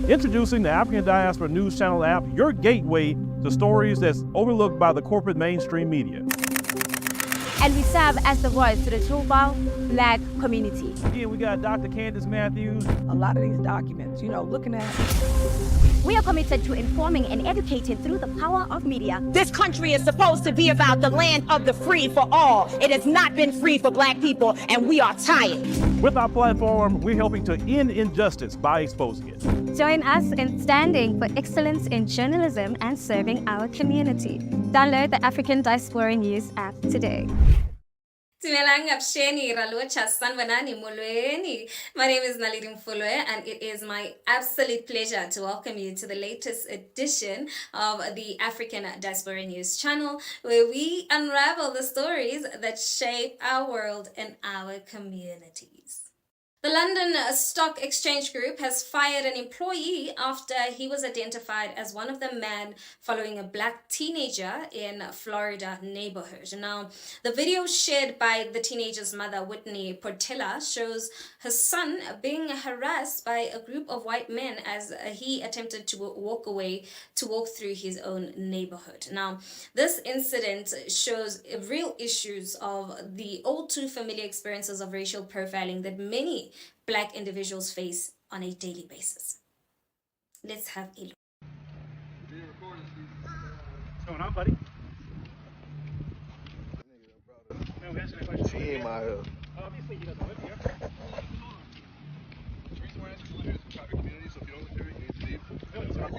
Introducing the African Diaspora News Channel app, your gateway to stories that's overlooked by the corporate mainstream media. And we serve as the voice to the Tuba Black community. Again, we got Dr. Candace Matthews. A lot of these documents, looking at. We are committed to informing and educating through the power of media. This country is supposed to be about the land of the free for all. It has not been free for Black people, and we are tired. With our platform, we're helping to end injustice by exposing it. Join us in standing for excellence in journalism and serving our community. Download the African Diaspora News app today. My name is Naledi Mfoloe, and it is my absolute pleasure to welcome you to the latest edition of the African Diaspora News channel, where we unravel the stories that shape our world and our communities. The London Stock Exchange Group has fired an employee after he was identified as one of the men following a Black teenager in a Florida neighborhood. Now, the video shared by the teenager's mother, Whitney Portela, shows her son being harassed by a group of white men as he attempted to walk through his own neighborhood. Now, this incident shows real issues of the all too familiar experiences of racial profiling that many Black individuals face on a daily basis. Let's have a look. What's going on, buddy? She ain't my Obviously, he doesn't live here. The reason why I just live here is a private community, so if you don't live here, you need to leave. So if you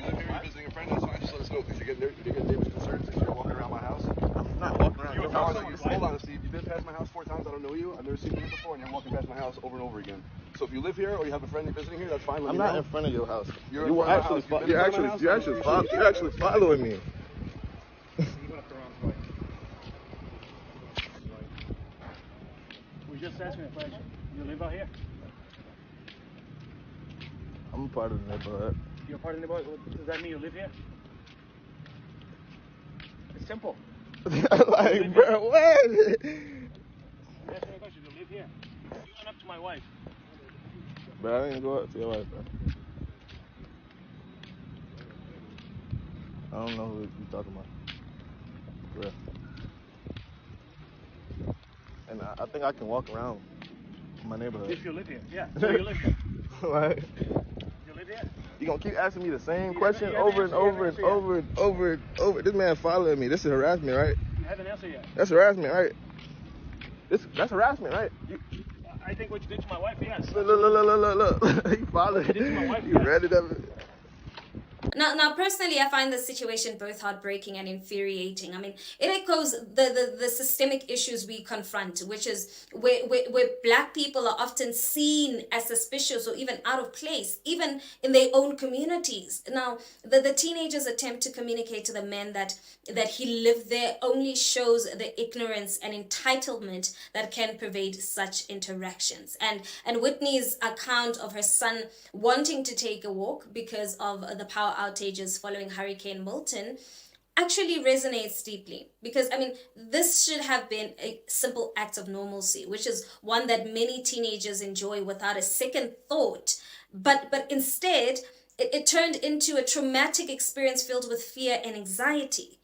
live here, you're visiting a friend, that's fine, just let us know, because you're getting neighbors concerned since you're walking around my house. I'm not walking around your house. Hold on, Steve. You've been past my house 4 times, I don't know you, I've never seen you here before, and you're walking past my house over and over again. So if you live here or you have a friend you're visiting here, that's fine. I'm not in front of your house. You're actually following me. We're just asking a question. You live out here? I'm a part of the neighborhood. You're part of the neighborhood? Does that mean you live here? It's simple. Like, bro, what? I'm asking a question. You live here? You went up to my wife. But I didn't go up to your wife, bro. I don't know who you're talking about. Bro. And I think I can walk around my neighborhood. If you live here, yeah. So you live here. Like, You live here? you gonna keep asking me the same question over and over and over and over and over. This man following me. This is harassment, right? You haven't answered yet. That's harassment, right? That's harassment, right? I think what you did to my wife, yes. Look. He followed. What you did to my wife, You read it up. Now, personally, I find this situation both heartbreaking and infuriating. I mean, it echoes the systemic issues we confront, which is where Black people are often seen as suspicious or even out of place, even in their own communities. Now, the teenager's attempt to communicate to the men that he lived there only shows the ignorance and entitlement that can pervade such interactions. And Whitney's account of her son wanting to take a walk because of the power outages following Hurricane Milton actually resonates deeply, because I mean, this should have been a simple act of normalcy, which is one that many teenagers enjoy without a second thought, but instead it turned into a traumatic experience filled with fear and anxiety.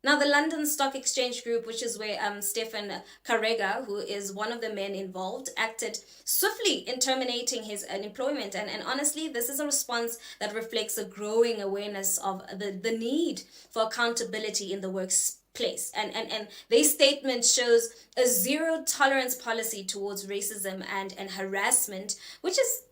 Now, the London Stock Exchange Group, which is where Stephen Carrega, who is one of the men involved, acted swiftly in terminating his employment. And honestly, this is a response that reflects a growing awareness of the need for accountability in the workplace. And their statement shows a zero tolerance policy towards racism and harassment, which is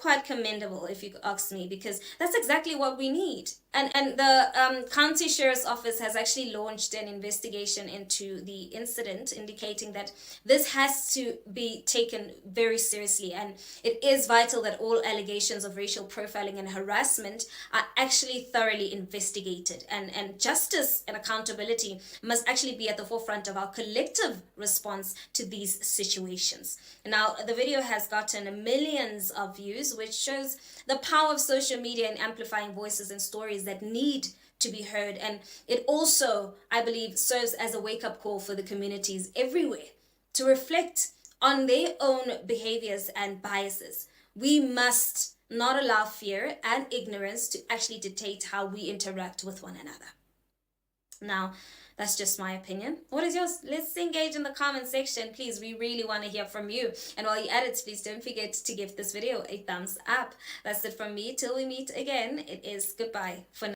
quite commendable, if you ask me, because that's exactly what we need. And the county sheriff's office has actually launched an investigation into the incident, indicating that this has to be taken very seriously. And it is vital that all allegations of racial profiling and harassment are actually thoroughly investigated. And justice and accountability must actually be at the forefront of our collective response to these situations. Now, the video has gotten millions of views, which shows the power of social media in amplifying voices and stories that need to be heard. And it also, I believe, serves as a wake-up call for the communities everywhere to reflect on their own behaviors and biases. We must not allow fear and ignorance to actually dictate how we interact with one another. Now, that's just my opinion. What is yours? Let's engage in the comment section, please. We really want to hear from you. And while you're at it, please don't forget to give this video a thumbs up. That's it from me. Till we meet again, it is goodbye for now.